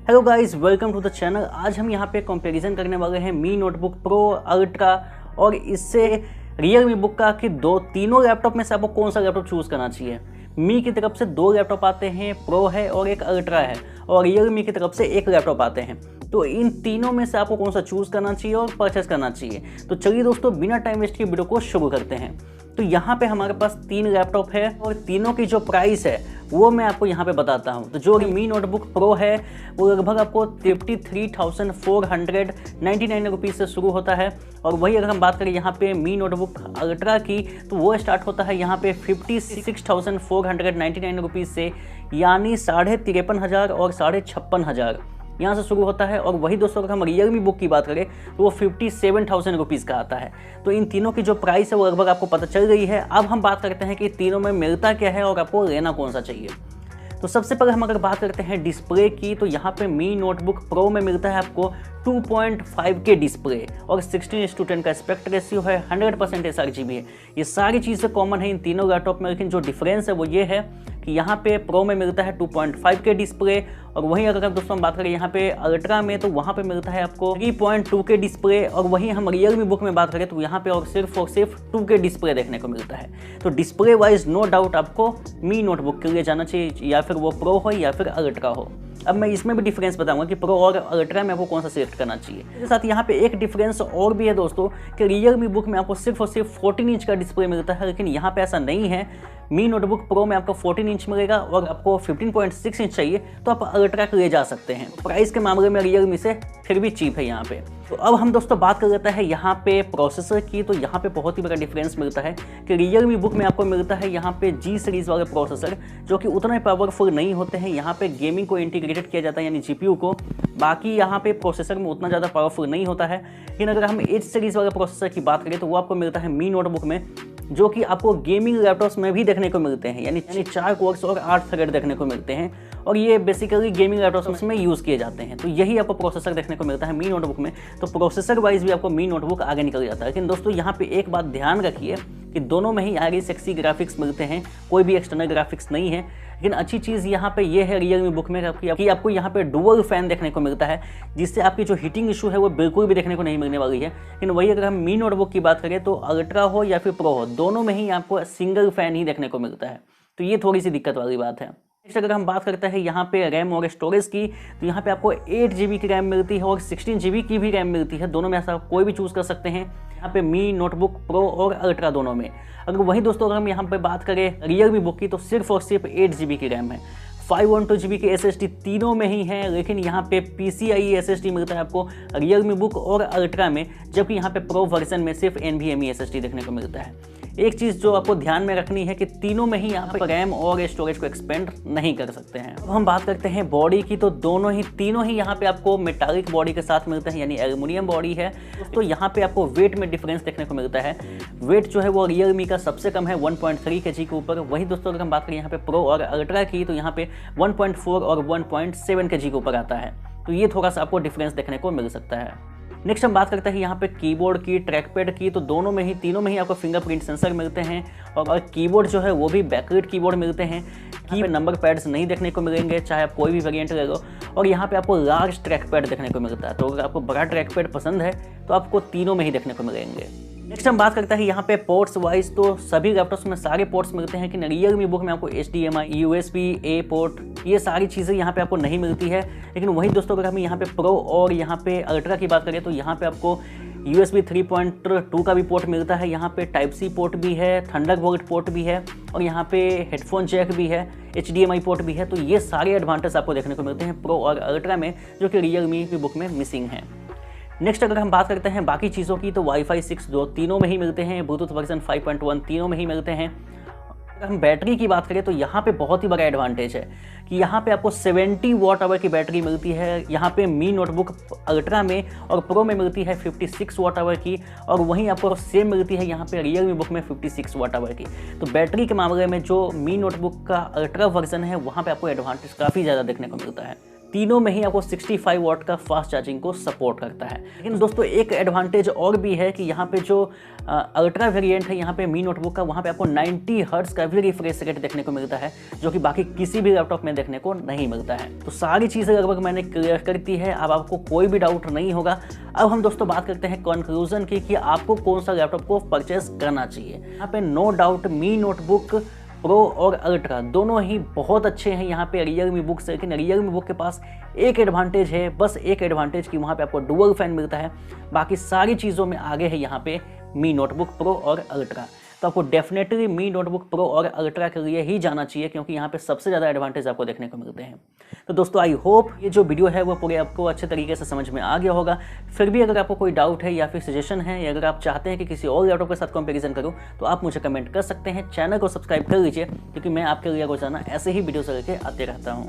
Hello guys, welcome to the channel. आज हम यहाँ पे कंपैरिजन करने वाले हैं मी नोटबुक प्रो, अल्ट्रा और इससे रियलमी बुक का कि तीनों लैपटॉप में से आपको कौन सा लैपटॉप चूज़ करना चाहिए। मी की तरफ से दो लैपटॉप आते हैं, प्रो है और एक अल्ट्रा है, और रियलमी की तरफ से एक लैपटॉप आते हैं। तो इन तीनों में से आपको कौन सा चूज़ करना चाहिए और परचेस करना चाहिए। तो चलिए दोस्तों, बिना टाइम वेस्ट के वीडियो को शुरू करते हैं। तो यहाँ पे हमारे पास तीन लैपटॉप है और तीनों की जो प्राइस है वो मैं आपको यहाँ पे बताता हूँ। तो जो मी नोटबुक प्रो है वो लगभग आपको 53,499 रुपीज़ से शुरू होता है, और वही अगर हम बात करें यहाँ पे मी नोटबुक अल्ट्रा की तो वो स्टार्ट होता है यहाँ पे 56,499 रुपीज़ से, यानी 53,500 और 56,500 यहाँ से शुरू होता है। और वही दोस्तों अगर हम रियलमी बुक की बात करें तो वो 57,000 रुपीज़ का आता है। तो इन तीनों की जो प्राइस है वो लगभग आपको पता चल गई है। अब हम बात करते हैं कि तीनों में मिलता क्या है और आपको लेना कौन सा चाहिए। तो सबसे पहले हम अगर बात करते हैं डिस्प्ले की, तो यहाँ पे मी नोटबुक प्रो में मिलता है आपको 2.5 के डिस्प्ले और 16:10 का एस्पेक्ट रेशियो है, 100% sRGB है। ये सारी चीज़ें कॉमन है इन तीनों लैपटॉप में, लेकिन जो डिफरेंस है वो ये है कि यहाँ पे प्रो में मिलता है 2.5 के डिस्प्ले, और वहीं अगर दोस्तों हम बात करें यहाँ पे अल्ट्रा में तो वहाँ पे मिलता है आपको 3.2 के डिस्प्ले, और वहीं हम रियलमी बुक में बात करें तो यहाँ पे और सिर्फ 2 के डिस्प्ले देखने को मिलता है। तो डिस्प्ले वाइज नो डाउट आपको मी नोटबुक के लिए जाना चाहिए, या फिर वो प्रो हो या फिर अल्ट्रा हो। अब मैं इसमें भी डिफरेंस बताऊंगा कि प्रो और अल्ट्रा में आपको कौन सा सिलेक्ट करना चाहिए। इसके साथ यहाँ पे एक डिफरेंस और भी है दोस्तों कि रियलमी बुक में आपको सिर्फ और सिर्फ 14 इंच का डिस्प्ले मिलता है, लेकिन यहाँ पे ऐसा नहीं है। मी नोटबुक प्रो में आपको 14 इंच मिलेगा, और आपको 15.6 इंच चाहिए तो आप अल्ट्रा के ले जा सकते हैं। प्राइस के मामले में रियलमी से फिर भी चीप है यहाँ पे। तो अब हम दोस्तों बात कर लेते हैं यहाँ पे प्रोसेसर की। तो यहाँ पे बहुत ही बड़ा डिफरेंस मिलता है कि रियलमी बुक में आपको मिलता है यहाँ पे जी सीरीज़ वाले प्रोसेसर, जो कि उतने पावरफुल नहीं होते हैं। यहाँ पे गेमिंग को इंटीग्रेटेड किया जाता है, यानी जीपीयू को। बाकी यहाँ पे प्रोसेसर में उतना ज़्यादा पावरफुल नहीं होता है। लेकिन अगर हम एच सीरीज़ वाले प्रोसेसर की बात करें तो वो आपको मिलता है मी नोटबुक में, जो कि आपको गेमिंग लैपटॉप्स में भी देखने को मिलते हैं, यानी 4 कोर्स और 8 थ्रेड देखने को मिलते हैं, और ये बेसिकली गेमिंग लैपटॉप्स में यूज़ किए जाते हैं। तो यही आपको प्रोसेसर देखने को मिलता है मी नोटबुक में। तो प्रोसेसर वाइज भी आपको मी नोटबुक आगे निकल जाता है। लेकिन दोस्तों यहाँ पे एक बात ध्यान रखिए कि दोनों में ही आगे सेक्सी ग्राफिक्स मिलते हैं, कोई भी एक्सटर्नल ग्राफिक्स नहीं है। लेकिन अच्छी चीज़ यहाँ पे ये है रियलमी बुक में कि आपको यहाँ पे डुअल फैन देखने को मिलता है, जिससे आपकी जो हीटिंग इशू है वो बिल्कुल भी देखने को नहीं मिलने वाली है। लेकिन वही अगर हम मी नोटबुक की बात करें तो अल्ट्रा हो या फिर प्रो हो, दोनों में ही आपको सिंगल फैन ही देखने को मिलता है। तो ये थोड़ी सी दिक्कत वाली बात है। नेक्स्ट अगर हम बात करते हैं यहाँ पे रैम और स्टोरेज की, तो यहाँ पे आपको 8 GB की रैम मिलती है और 16 GB की भी रैम मिलती है। दोनों में ऐसा कोई भी चूज़ कर सकते हैं यहाँ पे मी नोटबुक प्रो और अल्ट्रा दोनों में। अगर वही दोस्तों अगर हम यहाँ पे बात करें रियलमी बुक की, तो सिर्फ और सिर्फ 8 GB की रैम है, 512 GB की SSD तीनों में ही है। लेकिन यहाँ पे PCIe SSD मिलता है आपको रियलमी बुक और अल्ट्रा में, जबकि यहाँ पे प्रो वर्जन में सिर्फ NVMe SSD देखने को मिलता है। एक चीज़ जो आपको ध्यान में रखनी है कि तीनों में ही यहाँ पर रैम और स्टोरेज को एक्सपेंड नहीं कर सकते हैं। अब हम बात करते हैं बॉडी की, तो तीनों ही यहाँ पे आपको मेटालिक बॉडी के साथ मिलते हैं, यानी एल्युमिनियम बॉडी है। तो यहाँ पे आपको वेट में डिफरेंस देखने को मिलता है। वेट जो है वो रियलमी का सबसे कम है 1.3 kg के ऊपर। वही दोस्तों अगर हम बात करें यहाँ पे प्रो और अल्ट्रा की, तो यहाँ पे 1.4 और 1.7 kg के ऊपर आता है। तो ये थोड़ा सा आपको डिफरेंस देखने को मिल सकता है। नेक्स्ट हम बात करते हैं यहाँ पे कीबोर्ड की, ट्रैकपैड की। तो तीनों में ही आपको फिंगरप्रिंट सेंसर मिलते हैं, और कीबोर्ड जो है वो भी बैकलाइट कीबोर्ड मिलते हैं। की नंबर पैड्स नहीं देखने को मिलेंगे, चाहे आप कोई भी वेरिएंट ले लो। और यहाँ पे आपको लार्ज ट्रैकपैड देखने को मिलता है। तो अगर आपको बड़ा ट्रैकपैड पसंद है तो आपको तीनों में ही देखने को मिलेंगे। नेक्स्ट हम बात करते हैं यहाँ पे पोर्ट्स वाइज, तो सभी लैपटॉप्स में सारे पोर्ट्स मिलते हैं। कि रियलमी बुक में आपको HDMI, USB A पोर्ट, ये सारी चीज़ें यहाँ पे आपको नहीं मिलती है। लेकिन वही दोस्तों अगर हम यहाँ पे प्रो और यहाँ पे अल्ट्रा की बात करें तो यहाँ पे आपको USB 3.2 का भी पोर्ट मिलता है। यहाँ पे Type-C पोर्ट भी है, थंडरबोल्ट पोर्ट भी है, और यहाँ पे हेडफोन जैक भी है, HDMI पोर्ट भी है। तो ये सारे एडवांटेज आपको देखने को मिलते हैं प्रो और अल्ट्रा में, जो कि रियलमी की बुक में मिसिंग है। नेक्स्ट अगर हम बात करते हैं बाकी चीज़ों की, तो Wi-Fi 6 जो तीनों में ही मिलते हैं, ब्लूटूथ वर्जन 5.1 तीनों में ही मिलते हैं। अगर हम बैटरी की बात करें तो यहाँ पे बहुत ही बड़ा एडवांटेज है कि यहाँ पे आपको 70 वॉट आवर की बैटरी मिलती है। यहाँ पे मी नोटबुक अल्ट्रा में और प्रो में मिलती है 56 वॉट आवर की, और वहीं आपको सेम मिलती है यहाँ पे रियलमी बुक में 56 वॉट आवर की। तो बैटरी के मामले में जो मी नोटबुक का अल्ट्रा वर्जन है वहाँ पे आपको एडवांटेज काफ़ी ज़्यादा देखने को मिलता है। तीनों में ही आपको 65 वॉट का फास्ट चार्जिंग को सपोर्ट करता है। लेकिन दोस्तों एक एडवांटेज और भी है कि यहाँ पे जो अल्ट्रा वेरिएंट है यहाँ पे मी नोटबुक का, वहाँ पे आपको 90 हर्ट्ज का भी रिफ्रेश रेट देखने को मिलता है, जो कि बाकी किसी भी लैपटॉप में देखने को नहीं मिलता है। तो सारी चीज़ें लगभग मैंने क्लियर कर दी है, अब आपको कोई भी डाउट नहीं होगा। अब हम दोस्तों बात करते हैं कंक्लूजन की कि आपको कौन सा लैपटॉप को परचेस करना चाहिए। यहाँ पे नो डाउट मी नोटबुक प्रो और अल्ट्रा दोनों ही बहुत अच्छे हैं यहाँ पे रियलमी बुक से। लेकिन रियलमी बुक के पास एक एडवांटेज है, बस एक एडवांटेज कि वहाँ पे आपको डुअल फैन मिलता है, बाकी सारी चीज़ों में आगे है यहाँ पे मी नोटबुक प्रो और अल्ट्रा। तो आपको डेफिनेटली मी नोटबुक प्रो और अल्ट्रा के लिए ही जाना चाहिए, क्योंकि यहाँ पे सबसे ज़्यादा एडवांटेज आपको देखने को मिलते हैं। तो दोस्तों आई होप ये जो वीडियो है वो पूरे आपको अच्छे तरीके से समझ में आ गया होगा। फिर भी अगर आपको कोई डाउट है या फिर सजेशन है, या अगर आप चाहते हैं कि किसी और लैपटॉप के साथ कंपैरिजन करूँ, तो आप मुझे कमेंट कर सकते हैं। चैनल को सब्सक्राइब कर लीजिए, क्योंकि मैं आपके लिए रोजाना ऐसे ही वीडियोस लेके आते रहता हूँ।